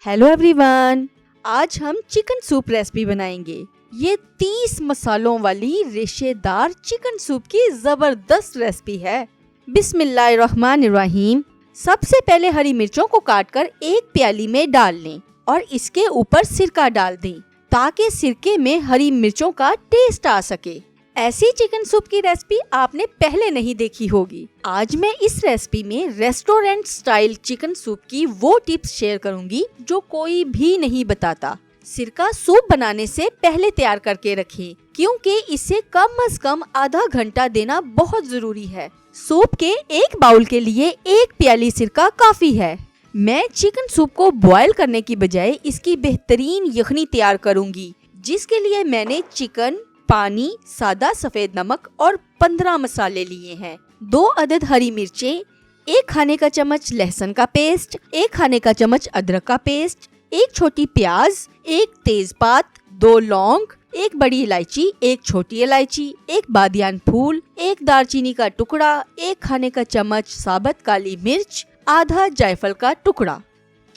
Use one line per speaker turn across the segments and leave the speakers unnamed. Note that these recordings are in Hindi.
हेलो एवरीवन, आज हम चिकन सूप रेसिपी बनाएंगे। ये 30 मसालों वाली रेशेदार चिकन सूप की जबरदस्त रेसिपी है। बिस्मिल्लाहिर्रहमानिर्रहीम। सबसे पहले हरी मिर्चों को काटकर एक प्याली में डाल लें और इसके ऊपर सिरका डाल दें ताकि सिरके में हरी मिर्चों का टेस्ट आ सके। ऐसी चिकन सूप की रेसिपी आपने पहले नहीं देखी होगी। आज मैं इस रेसिपी में रेस्टोरेंट स्टाइल चिकन सूप की वो टिप्स शेयर करूंगी जो कोई भी नहीं बताता। सिरका सूप बनाने से पहले तैयार करके रखें क्योंकि इसे कम से कम आधा घंटा देना बहुत जरूरी है। सूप के एक बाउल के लिए एक प्याली सिरका काफी है। मैं चिकन सूप को बॉयल करने की बजाय इसकी बेहतरीन यखनी तैयार करूंगी, जिसके लिए मैंने चिकन, पानी, सादा सफेद नमक और 15 मसाले लिए हैं। 2 अदद हरी मिर्चें, 1 खाने का चम्मच लहसुन का पेस्ट, 1 खाने का चम्मच अदरक का पेस्ट, 1 छोटी प्याज, 1 तेजपात, 2 लौंग, 1 बड़ी इलायची, 1 छोटी इलायची, 1 बादियान फूल, 1 दालचीनी का टुकड़ा, 1 खाने का चम्मच साबुत काली मिर्च, आधा जायफल का टुकड़ा।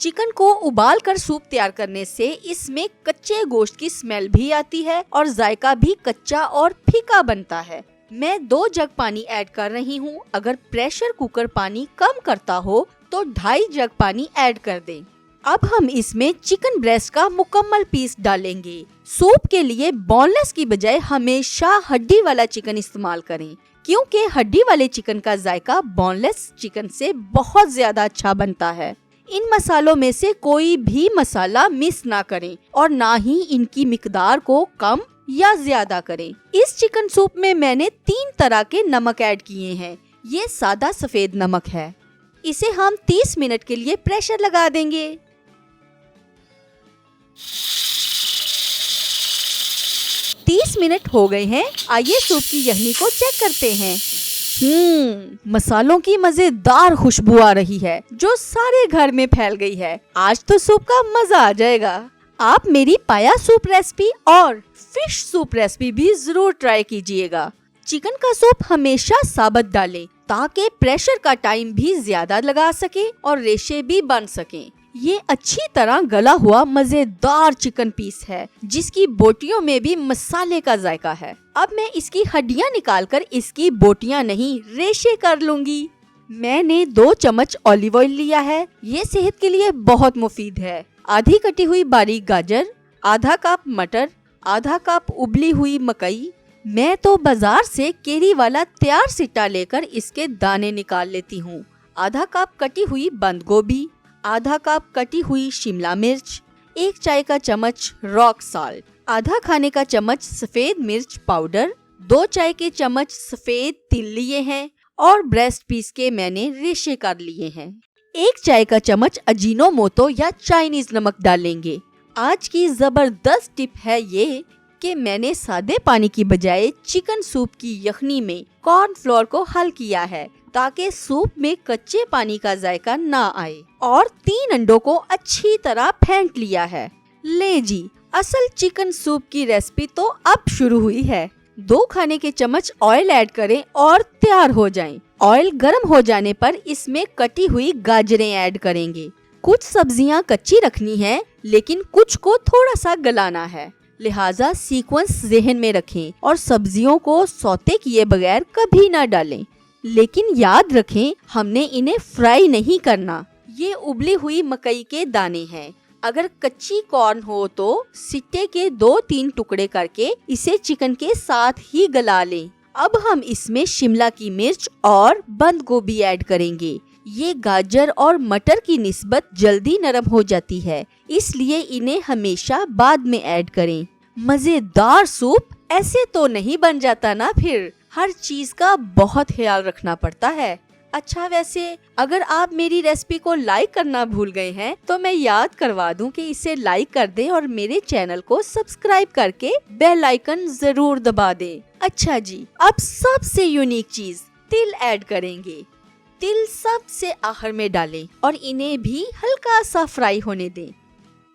चिकन को उबाल कर सूप तैयार करने से इसमें कच्चे गोश्त की स्मेल भी आती है और जायका भी कच्चा और फीका बनता है। मैं 2 जग पानी ऐड कर रही हूँ। अगर प्रेशर कुकर पानी कम करता हो तो 2.5 जग पानी ऐड कर दें। अब हम इसमें चिकन ब्रेस्ट का मुकम्मल पीस डालेंगे। सूप के लिए बोनलेस की बजाय हमेशा हड्डी वाला चिकन इस्तेमाल करें क्योंकि हड्डी वाले चिकन का जायका बोनलेस चिकन से बहुत ज्यादा अच्छा बनता है। इन मसालों में से कोई भी मसाला मिस ना करें और ना ही इनकी मिकदार को कम या ज्यादा करें। इस चिकन सूप में मैंने 3 तरह के नमक ऐड किए हैं। ये सादा सफेद नमक है। इसे हम 30 मिनट के लिए प्रेशर लगा देंगे। तीस मिनट हो गए हैं। आइए सूप की यखनी को चेक करते हैं। मसालों की मजेदार खुशबू आ रही है जो सारे घर में फैल गई है। आज तो सूप का मजा आ जाएगा। आप मेरी पाया सूप रेसिपी और फिश सूप रेसिपी भी जरूर ट्राई कीजिएगा। चिकन का सूप हमेशा साबुत डालें ताकि प्रेशर का टाइम भी ज्यादा लगा सके और रेशे भी बन सके। ये अच्छी तरह गला हुआ मजेदार चिकन पीस है जिसकी बोटियों में भी मसाले का जायका है। अब मैं इसकी हड्डियां निकालकर इसकी बोटियां नहीं रेशे कर लूंगी। मैंने 2 चम्मच ऑलिव ऑयल लिया है। ये सेहत के लिए बहुत मुफीद है। आधी कटी हुई बारीक गाजर, आधा कप मटर, आधा कप उबली हुई मकई। मैं तो बाजार से केरी वाला तैयार सिट्टा लेकर इसके दाने निकाल लेती हूँ। आधा कप कटी हुई बंद गोभी, आधा कप कटी हुई शिमला मिर्च, 1 चाय का चम्मच रॉक साल्ट, आधा खाने का चम्मच सफेद मिर्च पाउडर, 2 चाय के चम्मच सफेद तिल लिए हैं और ब्रेस्ट पीस के मैंने रेशे कर लिए हैं। 1 चाय का चम्मच अजीनोमोटो या चाइनीज नमक डालेंगे। आज की जबरदस्त टिप है ये कि मैंने सादे पानी की बजाय चिकन सूप की यखनी में कॉर्नफ्लोर को हल किया है ताकि सूप में कच्चे पानी का जायका ना आए, और 3 अंडों को अच्छी तरह फेंट लिया है। ले जी, असल चिकन सूप की रेसिपी तो अब शुरू हुई है। 2 खाने के चम्मच ऑयल ऐड करें और तैयार हो जाएं। ऑयल गर्म हो जाने पर इसमें कटी हुई गाजरें ऐड करेंगे। कुछ सब्जियां कच्ची रखनी है लेकिन कुछ को थोड़ा सा गलाना है, लिहाजा सीक्वेंस ज़हन में रखें और सब्जियों को सौते किए बगैर कभी ना डालें। लेकिन याद रखें, हमने इन्हें फ्राई नहीं करना। ये उबली हुई मकई के दाने हैं। अगर कच्ची कॉर्न हो तो सिट्टे के 2-3 टुकड़े करके इसे चिकन के साथ ही गला लें। अब हम इसमें शिमला की मिर्च और बंद गोभी ऐड करेंगे। ये गाजर और मटर की निस्बत जल्दी नरम हो जाती है, इसलिए इन्हें हमेशा बाद में ऐड करें। मजेदार सूप ऐसे तो नहीं बन जाता ना, फिर हर चीज का बहुत ख्याल रखना पड़ता है। अच्छा, वैसे अगर आप मेरी रेसिपी को लाइक करना भूल गए हैं तो मैं याद करवा दूं कि इसे लाइक कर दें और मेरे चैनल को सब्सक्राइब करके बेल आइकन जरूर दबा दें। अच्छा जी, अब सबसे यूनिक चीज तिल ऐड करेंगे। तिल सबसे आखिर में डालें और इन्हें भी हल्का सा फ्राई होने दें।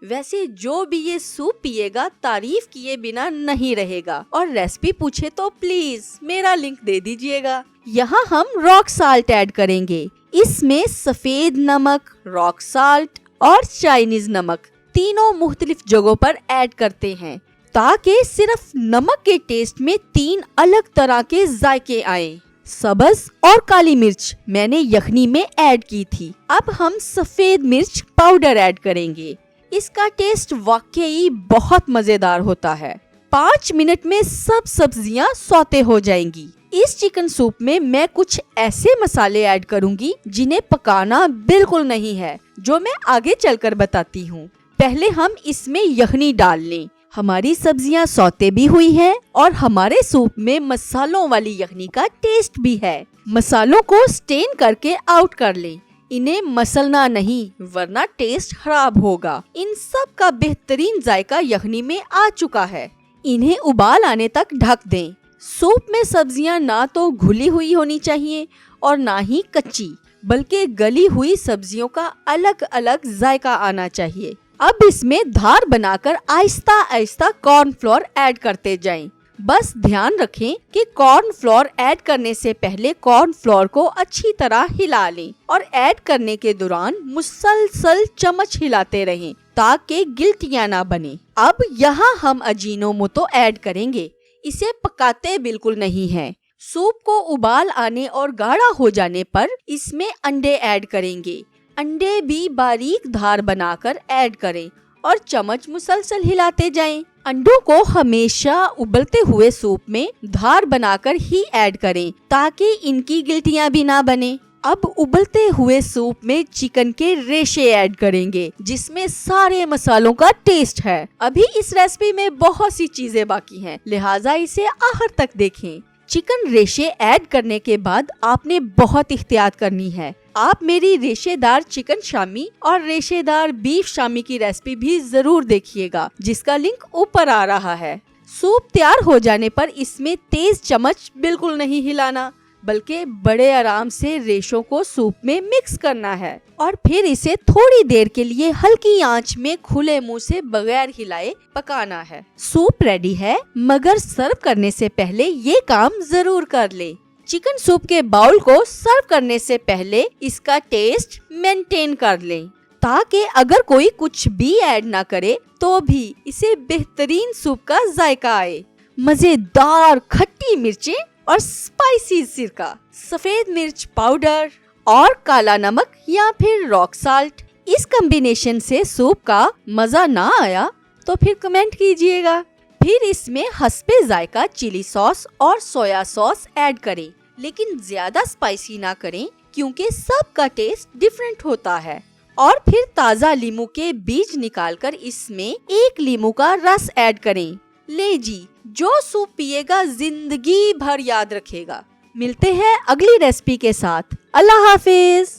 वैसे जो भी ये सूप पिएगा तारीफ किए बिना नहीं रहेगा, और रेसिपी पूछे तो प्लीज मेरा लिंक दे दीजिएगा। यहाँ हम रॉक साल्ट ऐड करेंगे। इसमें सफेद नमक, रॉक साल्ट और चाइनीज नमक तीनों मुख्तलिफ जगहों पर ऐड करते हैं ताकि सिर्फ नमक के टेस्ट में 3 अलग तरह के जायके आए। सब्ज और काली मिर्च मैंने यखनी में ऐड की थी। अब हम सफेद मिर्च पाउडर ऐड करेंगे। इसका टेस्ट वाकई बहुत मजेदार होता है। 5 मिनट में सब सब्जियां सौते हो जाएंगी। इस चिकन सूप में मैं कुछ ऐसे मसाले ऐड करूंगी जिन्हें पकाना बिल्कुल नहीं है, जो मैं आगे चलकर बताती हूँ। पहले हम इसमें यखनी डाल लें। हमारी सब्जियां सौते भी हुई हैं और हमारे सूप में मसालों वाली यखनी का टेस्ट भी है। मसालों को स्टेन करके आउट कर लें। इन्हें मसलना नहीं, वरना टेस्ट खराब होगा। इन सब का बेहतरीन जायका यखनी में आ चुका है। इन्हें उबाल आने तक ढक दें। सूप में सब्जियां ना तो घुली हुई होनी चाहिए और ना ही कच्ची, बल्कि गली हुई सब्जियों का अलग अलग जायका आना चाहिए। अब इसमें धार बनाकर आहिस्ता आहिस्ता कॉर्नफ्लोर ऐड करते जाएं। बस ध्यान रखें कि कॉर्नफ्लोर ऐड करने से पहले कॉर्नफ्लोर को अच्छी तरह हिला लें और ऐड करने के दौरान मुसलसल चम्मच हिलाते रहें ताकि गिल्टियां ना बने। अब यहाँ हम अजीनोमोटो ऐड करेंगे। इसे पकाते बिल्कुल नहीं है। सूप को उबाल आने और गाढ़ा हो जाने पर इसमें अंडे ऐड करेंगे। अंडे भी बारीक धार बनाकर ऐड करें और चम्मच मुसलसल हिलाते जाएं। अंडों को हमेशा उबलते हुए सूप में धार बनाकर ही ऐड करें ताकि इनकी गिल्टियां भी ना बने। अब उबलते हुए सूप में चिकन के रेशे ऐड करेंगे, जिसमें सारे मसालों का टेस्ट है। अभी इस रेसिपी में बहुत सी चीजें बाकी हैं, लिहाजा इसे आखिर तक देखें। चिकन रेशे ऐड करने के बाद आपने बहुत एहतियात करनी है। आप मेरी रेशेदार चिकन शामी और रेशेदार बीफ शामी की रेसिपी भी जरूर देखिएगा, जिसका लिंक ऊपर आ रहा है। सूप तैयार हो जाने पर इसमें तेज चम्मच बिल्कुल नहीं हिलाना, बल्कि बड़े आराम से रेशों को सूप में मिक्स करना है और फिर इसे थोड़ी देर के लिए हल्की आंच में खुले मुंह से बगैर हिलाए पकाना है। सूप रेडी है, मगर सर्व करने से पहले ये काम जरूर कर ले। चिकन सूप के बाउल को सर्व करने से पहले इसका टेस्ट मेंटेन कर लें, ताकि अगर कोई कुछ भी ऐड ना करे तो भी इसे बेहतरीन सूप का जायका आए। मजेदार खट्टी मिर्चें और स्पाइसी सिरका, सफेद मिर्च पाउडर और काला नमक या फिर रॉक साल्ट, इस कॉम्बिनेशन से सूप का मजा ना आया तो फिर कमेंट कीजिएगा। फिर इसमें हस्बे जायका चिली सॉस और सोया सॉस ऐड करें, लेकिन ज्यादा स्पाइसी ना करें क्योंकि सबका टेस्ट डिफरेंट होता है। और फिर ताज़ा लीमू के बीज निकालकर इसमें 1 लीमू का रस ऐड करें। ले जी, जो सूप पिएगा जिंदगी भर याद रखेगा। मिलते हैं अगली रेसिपी के साथ। अल्लाह हाफिज।